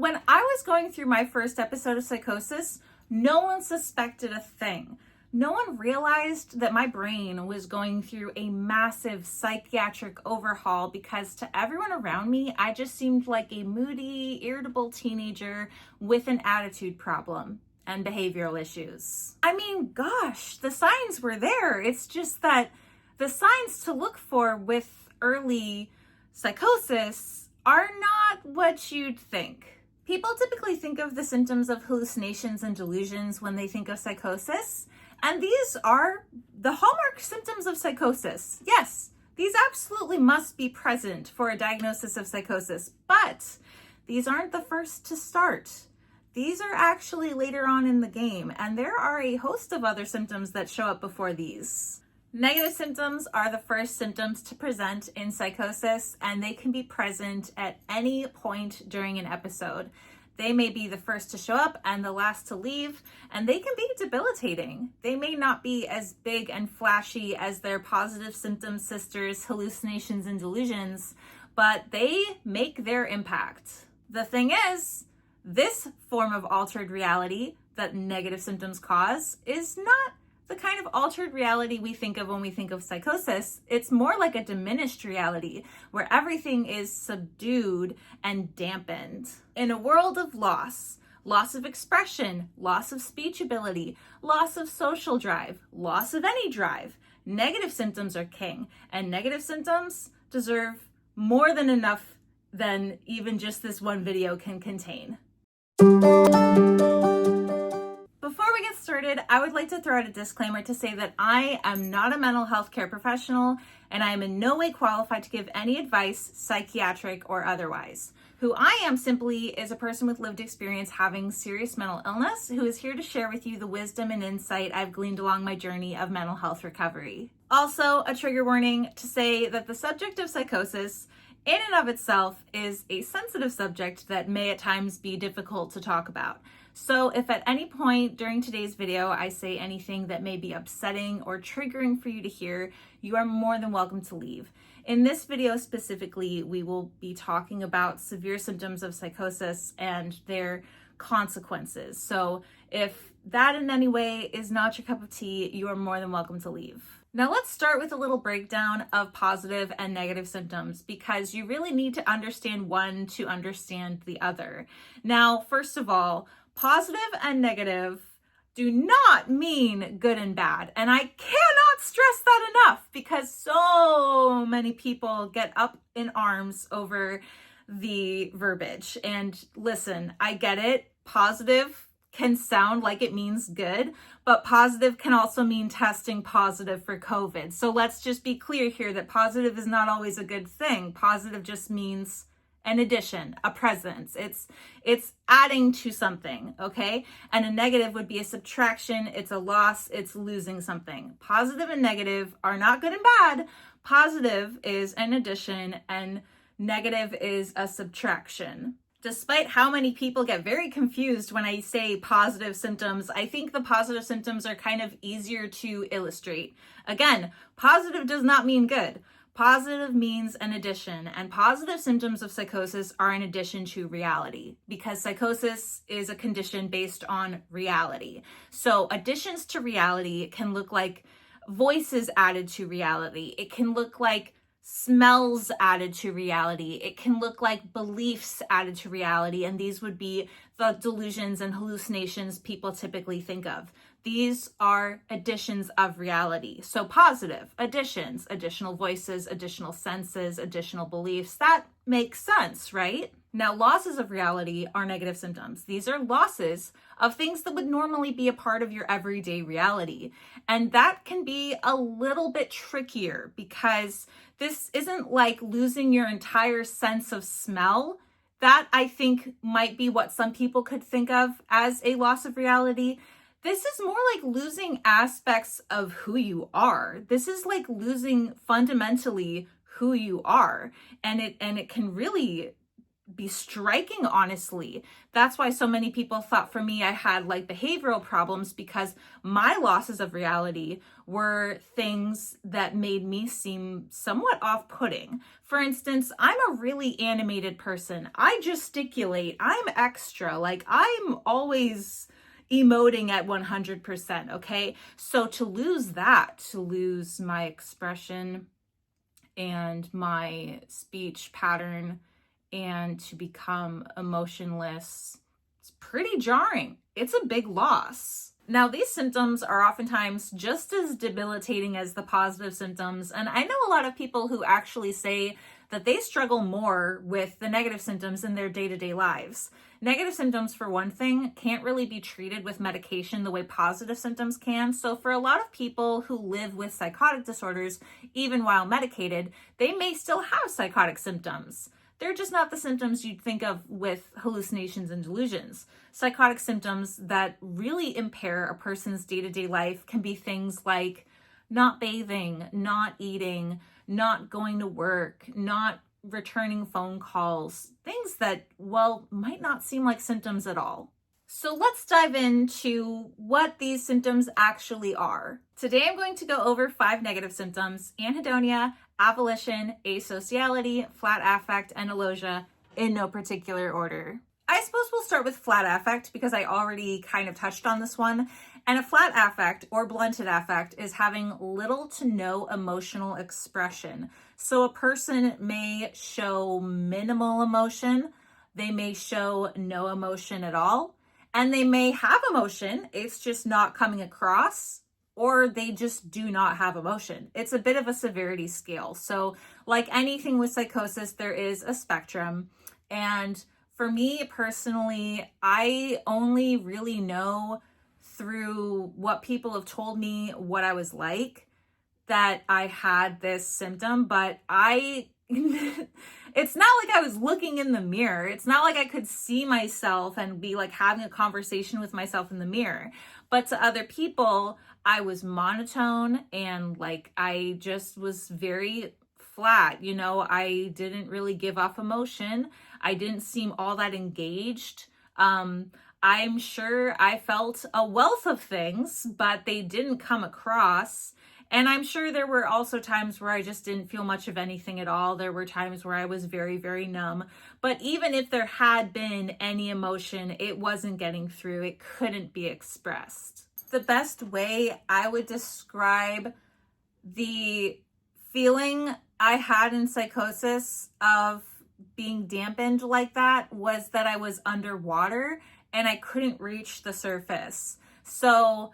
When I was going through my first episode of Psychosis, no one suspected a thing. No one realized that my brain was going through a massive psychiatric overhaul because to everyone around me, I just seemed like a moody, irritable teenager with an attitude problem and behavioral issues. I mean, gosh, the signs were there. It's just that the signs to look for with early psychosis are not what you'd think. People typically think of the symptoms of hallucinations and delusions when they think of psychosis, and these are the hallmark symptoms of psychosis. Yes, these absolutely must be present for a diagnosis of psychosis, but these aren't the first to start. These are actually later on in the game, and there are a host of other symptoms that show up before these. Negative symptoms are the first symptoms to present in psychosis, and they can be present at any point during an episode. They may be the first to show up and the last to leave, and they can be debilitating. They may not be as big and flashy as their positive symptom sisters, hallucinations and delusions, but they make their impact. The thing is, this form of altered reality that negative symptoms cause is not the kind of altered reality we think of when we think of psychosis. It's more like a diminished reality where everything is subdued and dampened. In a world of loss of expression, loss of speech ability, loss of social drive, loss of any drive, negative symptoms are king, and negative symptoms deserve more than enough than even just this one video can contain. Before we get started, I would like to throw out a disclaimer to say that I am not a mental health care professional and I am in no way qualified to give any advice, psychiatric or otherwise. Who I am simply is a person with lived experience having serious mental illness who is here to share with you the wisdom and insight I've gleaned along my journey of mental health recovery. Also, a trigger warning to say that the subject of psychosis in and of itself is a sensitive subject that may at times be difficult to talk about. So if at any point during today's video I say anything that may be upsetting or triggering for you to hear, you are more than welcome to leave. In this video specifically, we will be talking about severe symptoms of psychosis and their consequences. So if that in any way is not your cup of tea, you are more than welcome to leave. Now let's start with a little breakdown of positive and negative symptoms because you really need to understand one to understand the other. Now, first of all, positive and negative do not mean good and bad. And I cannot stress that enough because so many people get up in arms over the verbiage. And listen, I get it. Positive can sound like it means good, but positive can also mean testing positive for COVID. So let's just be clear here that positive is not always a good thing. Positive just means an addition, a presence. It's adding to something, okay? And a negative would be a subtraction, it's a loss, it's losing something. Positive and negative are not good and bad. Positive is an addition and negative is a subtraction. Despite how many people get very confused when I say positive symptoms, I think the positive symptoms are kind of easier to illustrate. Again, positive does not mean good. Positive means an addition, and positive symptoms of psychosis are an addition to reality because psychosis is a condition based on reality. So additions to reality can look like voices added to reality. It can look like smells added to reality. It can look like beliefs added to reality, and these would be the delusions and hallucinations people typically think of. These are additions of reality. So positive additions, additional voices, additional senses, additional beliefs. That makes sense, right? Now, losses of reality are negative symptoms. These are losses of things that would normally be a part of your everyday reality. And that can be a little bit trickier because this isn't like losing your entire sense of smell. That I think might be what some people could think of as a loss of reality. This is more like losing aspects of who you are. This is like losing fundamentally who you are. And it can really be striking, honestly. That's why so many people thought for me I had like behavioral problems, because my losses of reality were things that made me seem somewhat off-putting. For instance, I'm a really animated person. I gesticulate. I'm extra. Like, I'm always emoting at 100%, okay? So to lose that, to lose my expression and my speech pattern, and to become emotionless, it's pretty jarring. It's a big loss. Now, these symptoms are oftentimes just as debilitating as the positive symptoms, and I know a lot of people who actually say that they struggle more with the negative symptoms in their day-to-day lives. Negative symptoms, for one thing, can't really be treated with medication the way positive symptoms can. So for a lot of people who live with psychotic disorders, even while medicated, they may still have psychotic symptoms. They're just not the symptoms you'd think of with hallucinations and delusions. Psychotic symptoms that really impair a person's day-to-day life can be things like not bathing, not eating, not going to work, not returning phone calls, things that, well, might not seem like symptoms at all. So let's dive into what these symptoms actually are. Today I'm going to go over 5 negative symptoms: anhedonia, avolition, asociality, flat affect, and alogia, in no particular order. I suppose we'll start with flat affect because I already kind of touched on this one. And a flat affect or blunted affect is having little to no emotional expression. So a person may show minimal emotion, they may show no emotion at all, and they may have emotion, it's just not coming across, or they just do not have emotion. It's a bit of a severity scale. So like anything with psychosis, there is a spectrum. And for me personally, I only really know through what people have told me what I was like that I had this symptom, but it's not like I was looking in the mirror. It's not like I could see myself and be like having a conversation with myself in the mirror. But to other people, I was monotone and like I just was very flat. You know, I didn't really give off emotion. I didn't seem all that engaged. I'm sure I felt a wealth of things, but they didn't come across. And I'm sure there were also times where I just didn't feel much of anything at all. There were times where I was very, very numb. But even if there had been any emotion, it wasn't getting through. It couldn't be expressed. The best way I would describe the feeling I had in psychosis of being dampened like that was that I was underwater and I couldn't reach the surface. So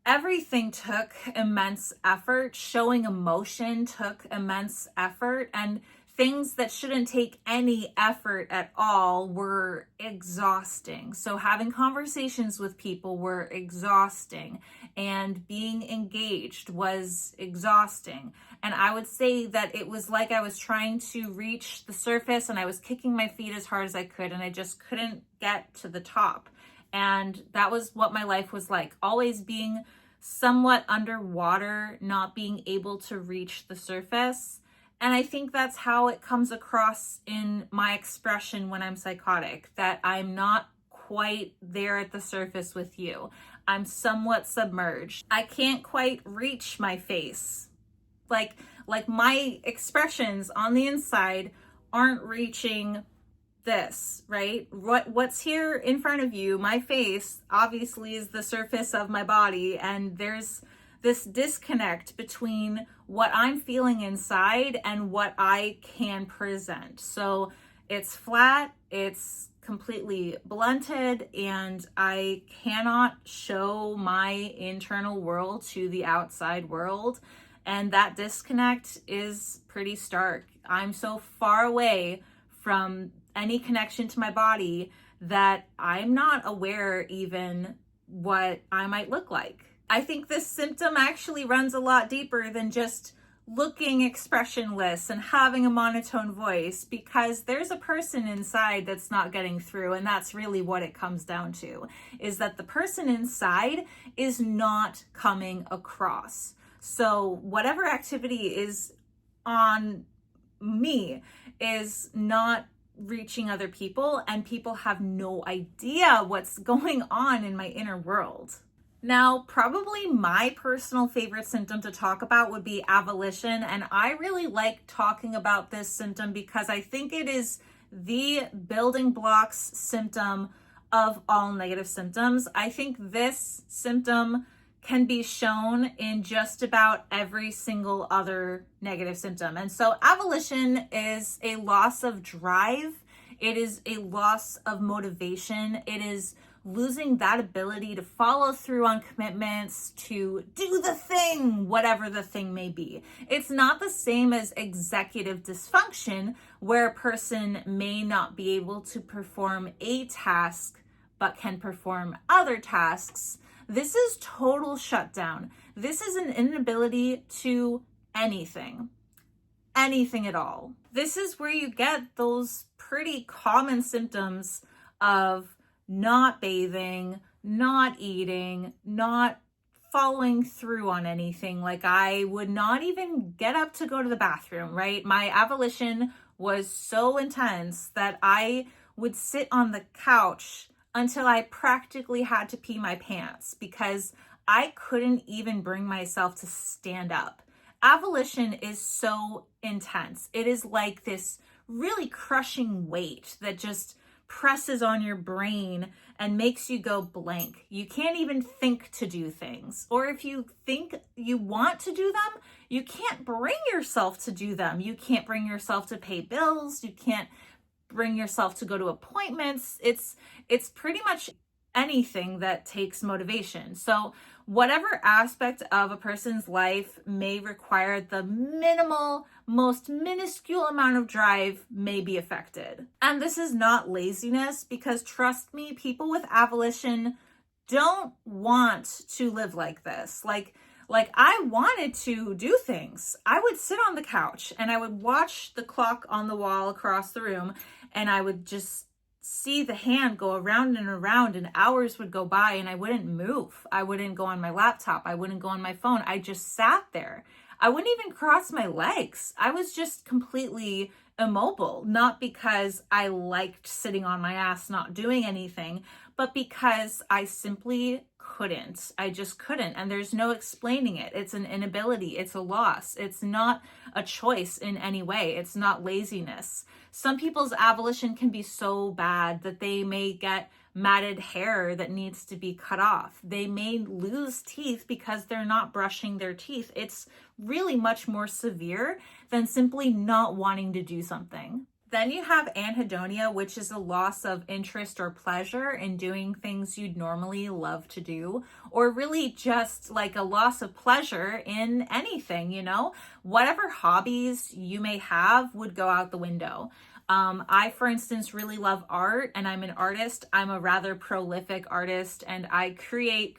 everything took immense effort. Showing emotion took immense effort, and things that shouldn't take any effort at all were exhausting. So having conversations with people were exhausting, and being engaged was exhausting. And I would say that it was like I was trying to reach the surface and I was kicking my feet as hard as I could, and I just couldn't get to the top. And that was what my life was like, always being somewhat underwater, not being able to reach the surface. And I think that's how it comes across in my expression when I'm psychotic, that I'm not quite there at the surface with you. I'm somewhat submerged. I can't quite reach my face. Like my expressions on the inside aren't reaching this, right? What's here in front of you, my face, obviously is the surface of my body, and there's this disconnect between what I'm feeling inside and what I can present. So it's flat, it's completely blunted, and I cannot show my internal world to the outside world. And that disconnect is pretty stark. I'm so far away from any connection to my body that I'm not aware even what I might look like. I think this symptom actually runs a lot deeper than just looking expressionless and having a monotone voice, because there's a person inside that's not getting through. And that's really what it comes down to, is that the person inside is not coming across. So whatever activity is on me is not reaching other people, and people have no idea what's going on in my inner world. Now, probably my personal favorite symptom to talk about would be avolition, and I really like talking about this symptom because I think it is the building blocks symptom of all negative symptoms. I think this symptom can be shown in just about every single other negative symptom. And so avolition is a loss of drive. It is a loss of motivation. It is losing that ability to follow through on commitments, to do the thing, whatever the thing may be. It's not the same as executive dysfunction, where a person may not be able to perform a task, but can perform other tasks. This is total shutdown. This is an inability to anything at all. This is where you get those pretty common symptoms of not bathing, not eating, not following through on anything. Like, I would not even get up to go to the bathroom, right? My avolition was so intense that I would sit on the couch until I practically had to pee my pants because I couldn't even bring myself to stand up. Avolition is so intense. It is like this really crushing weight that just presses on your brain and makes you go blank. You can't even think to do things. Or if you think you want to do them, you can't bring yourself to do them. You can't bring yourself to pay bills. You can't bring yourself to go to appointments. It's pretty much anything that takes motivation. So whatever aspect of a person's life may require the minimal, most minuscule amount of drive may be affected. And this is not laziness, because trust me, people with avolition don't want to live like this. Like I wanted to do things. I would sit on the couch and I would watch the clock on the wall across the room, and I would just see the hand go around and around, and hours would go by and I wouldn't move. I wouldn't go on my laptop. I wouldn't go on my phone. I just sat there. I wouldn't even cross my legs. I was just completely immobile, not because I liked sitting on my ass not doing anything, but because I simply couldn't. I just couldn't. And there's no explaining it. It's an inability. It's a loss. It's not a choice in any way. It's not laziness. Some people's avolition can be so bad that they may get matted hair that needs to be cut off. They may lose teeth because they're not brushing their teeth. It's really much more severe than simply not wanting to do something. Then you have anhedonia, which is a loss of interest or pleasure in doing things you'd normally love to do, or really just like a loss of pleasure in anything, whatever hobbies you may have would go out the window. I, for instance, really love art, and I'm an artist. I'm a rather prolific artist, and I create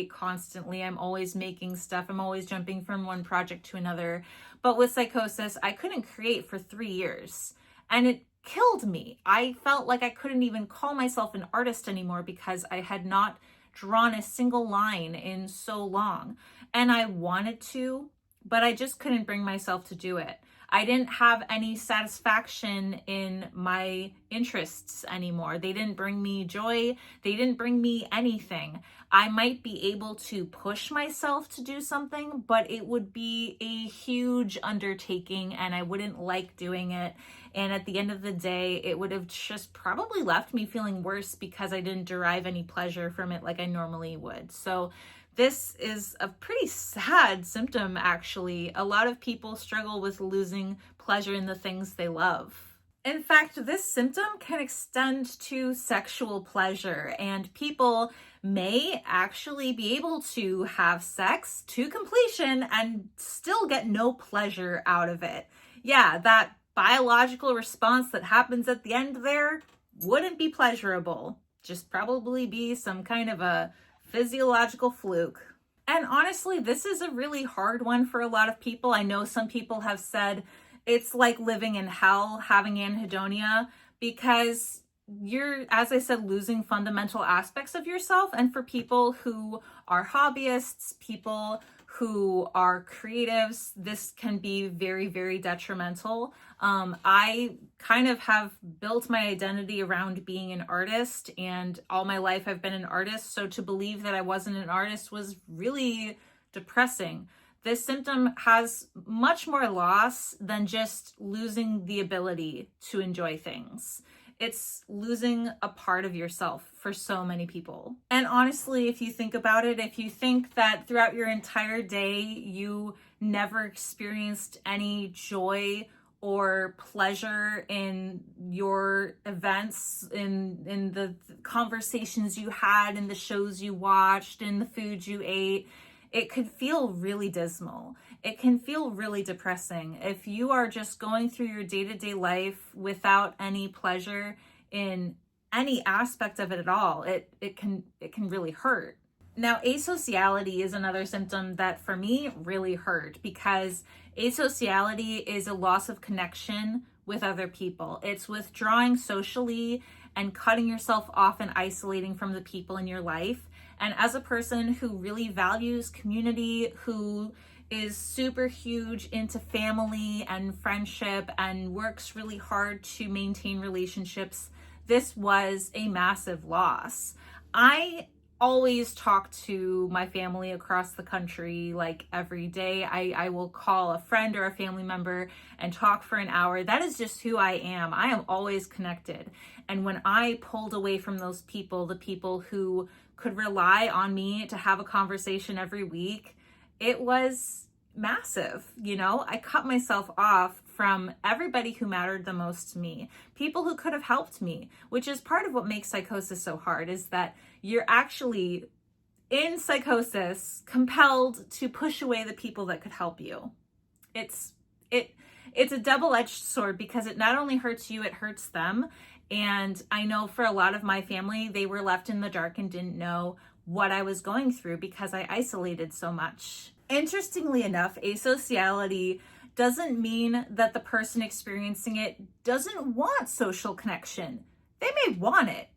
constantly. I'm always making stuff. I'm always jumping from one project to another. But with Psychosis, I couldn't create for 3 years, and it killed me. I felt like I couldn't even call myself an artist anymore because I had not drawn a single line in so long. And I wanted to, but I just couldn't bring myself to do it. I didn't have any satisfaction in my interests anymore. They didn't bring me joy. They didn't bring me anything. I might be able to push myself to do something, but it would be a huge undertaking and I wouldn't like doing it. And at the end of the day, it would have just probably left me feeling worse because I didn't derive any pleasure from it like I normally would. So this is a pretty sad symptom, actually. A lot of people struggle with losing pleasure in the things they love. In fact, this symptom can extend to sexual pleasure, and people may actually be able to have sex to completion and still get no pleasure out of it. Yeah, that biological response that happens at the end there wouldn't be pleasurable. Just probably be some kind of a physiological fluke. And honestly, this is a really hard one for a lot of people. I know some people have said it's like living in hell having anhedonia because you're, as I said, losing fundamental aspects of yourself. And for people who are hobbyists, people who are creatives, this can be very, very detrimental. I kind of have built my identity around being an artist, and all my life I've been an artist. So to believe that I wasn't an artist was really depressing. This symptom has much more loss than just losing the ability to enjoy things. It's losing a part of yourself for so many people. And honestly, if you think about it, if you think that throughout your entire day, you never experienced any joy or pleasure in your events, in the conversations you had, in the shows you watched, in the food you ate, it could feel really dismal. It can feel really depressing. If you are just going through your day-to-day life without any pleasure in any aspect of it at all, it can really hurt. Now, asociality is another symptom that for me really hurt, because asociality is a loss of connection with other people. It's withdrawing socially and cutting yourself off and isolating from the people in your life. And as a person who really values community, who is super huge into family and friendship and works really hard to maintain relationships, this was a massive loss. I always talk to my family across the country, like every day. I will call a friend or a family member and talk for an hour. That is just who I am. I am always connected. And when I pulled away from those people, the people who could rely on me to have a conversation every week, it was massive. I cut myself off from everybody who mattered the most to me, people who could have helped me, which is part of what makes psychosis so hard, is that you're actually in psychosis compelled to push away the people that could help you. It's a double-edged sword, because it not only hurts you, it hurts them. And I know for a lot of my family, they were left in the dark and didn't know what I was going through because I isolated so much. Interestingly enough, asociality doesn't mean that the person experiencing it doesn't want social connection. They may want it.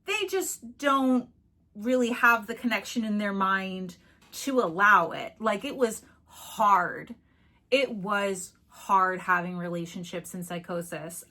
They just don't really have the connection in their mind to allow it. Like, it was hard. It was hard having relationships in psychosis.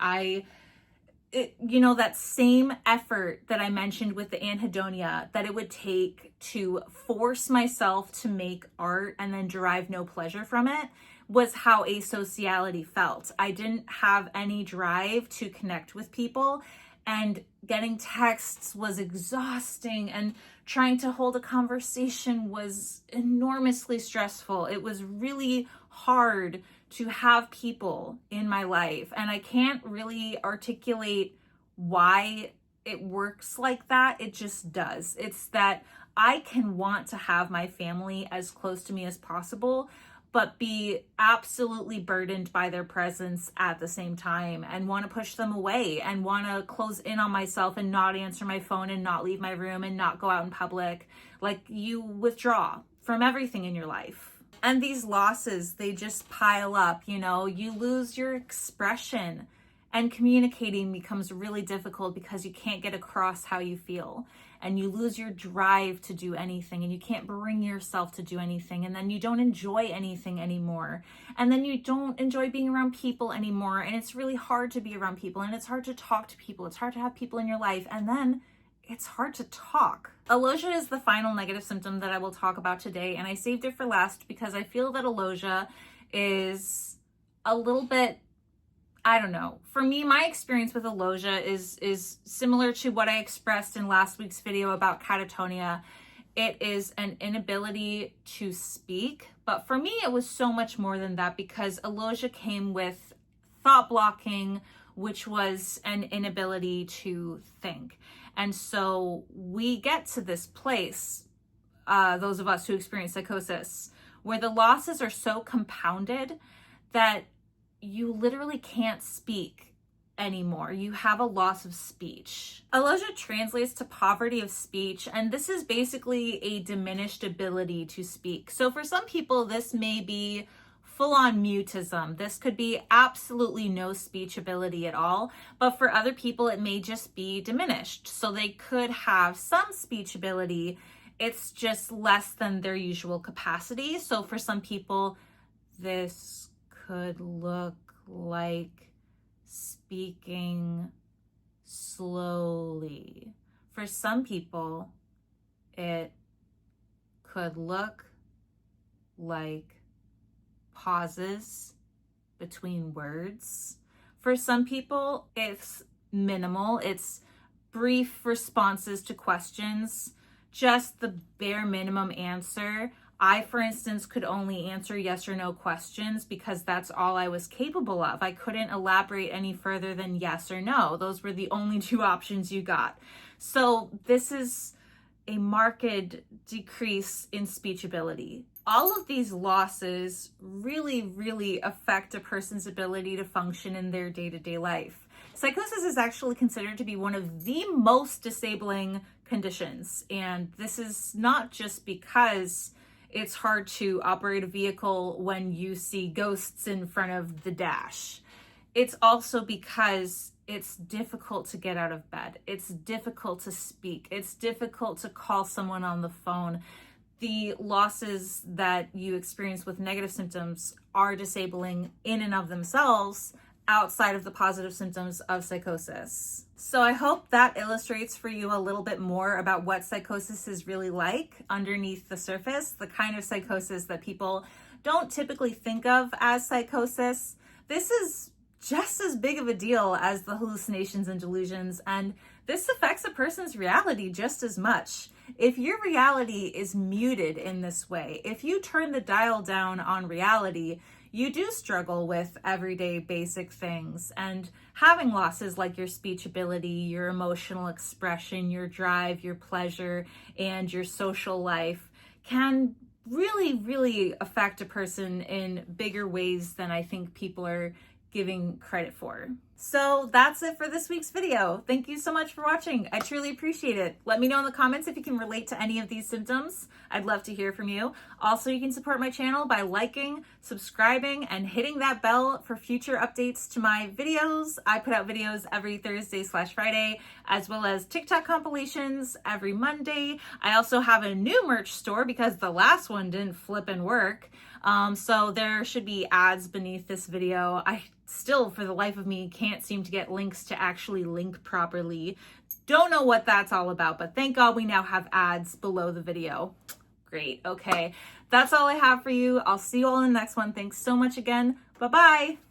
That same effort that I mentioned with the Anhedonia, that it would take to force myself to make art and then derive no pleasure from it, was how asociality felt. I didn't have any drive to connect with people, and getting texts was exhausting, and trying to hold a conversation was enormously stressful. It was really hard to have people in my life, and I can't really articulate why it works like that. It just does. It's that I can want to have my family as close to me as possible, but be absolutely burdened by their presence at the same time, and want to push them away, and want to close in on myself and not answer my phone and not leave my room and not go out in public. Like, you withdraw from everything in your life. And these losses, they just pile up. You lose your expression, and communicating becomes really difficult because you can't get across how you feel, and you lose your drive to do anything, and you can't bring yourself to do anything, and then you don't enjoy anything anymore, and then you don't enjoy being around people anymore, and it's really hard to be around people, and it's hard to talk to people, it's hard to have people in your life, and then it's hard to talk. Alogia is the final negative symptom that I will talk about today, and I saved it for last because I feel that alogia is a little bit, I don't know. For me, my experience with alogia is similar to what I expressed in last week's video about catatonia. It is an inability to speak, but for me, it was so much more than that, because alogia came with thought blocking, which was an inability to think. And so we get to this place, those of us who experience psychosis, where the losses are so compounded that you literally can't speak anymore. You have a loss of speech. Alogia translates to poverty of speech, and this is basically a diminished ability to speak. So for some people, this may be full-on mutism. This could be absolutely no speech ability at all, but for other people, it may just be diminished. So they could have some speech ability, it's just less than their usual capacity. So for some people, this could look like speaking slowly. For some people, it could look like pauses between words. For some people, it's minimal. It's brief responses to questions, just the bare minimum answer. I, for instance, could only answer yes or no questions because that's all I was capable of. I couldn't elaborate any further than yes or no. Those were the only two options you got. So this is a marked decrease in speech ability. All of these losses really affect a person's ability to function in their day-to-day life. Psychosis is actually considered to be one of the most disabling conditions. And this is not just because it's hard to operate a vehicle when you see ghosts in front of the dash. It's also because it's difficult to get out of bed. It's difficult to speak. It's difficult to call someone on the phone. The losses that you experience with negative symptoms are disabling in and of themselves, outside of the positive symptoms of psychosis. So I hope that illustrates for you a little bit more about what psychosis is really like underneath the surface, the kind of psychosis that people don't typically think of as psychosis. This is just as big of a deal as the hallucinations and delusions, and this affects a person's reality just as much. If your reality is muted in this way, if you turn the dial down on reality, you do struggle with everyday basic things, and having losses like your speech ability, your emotional expression, your drive, your pleasure, and your social life can really affect a person in bigger ways than I think people are giving credit for. So that's it for this week's video. Thank you so much for watching. I truly appreciate it. Let me know in the comments if you can relate to any of these symptoms. I'd love to hear from you. Also, you can support my channel by liking, subscribing, and hitting that bell for future updates to my videos. I put out videos every Thursday/Friday, as well as TikTok compilations every Monday. I also have a new merch store because the last one didn't flip and work. So there should be ads beneath this video. I still, for the life of me, can't seem to get links to actually link properly. Don't know what that's all about, but thank God we now have ads below the video. Great. Okay. That's all I have for you. I'll see you all in the next one. Thanks so much again. Bye-bye.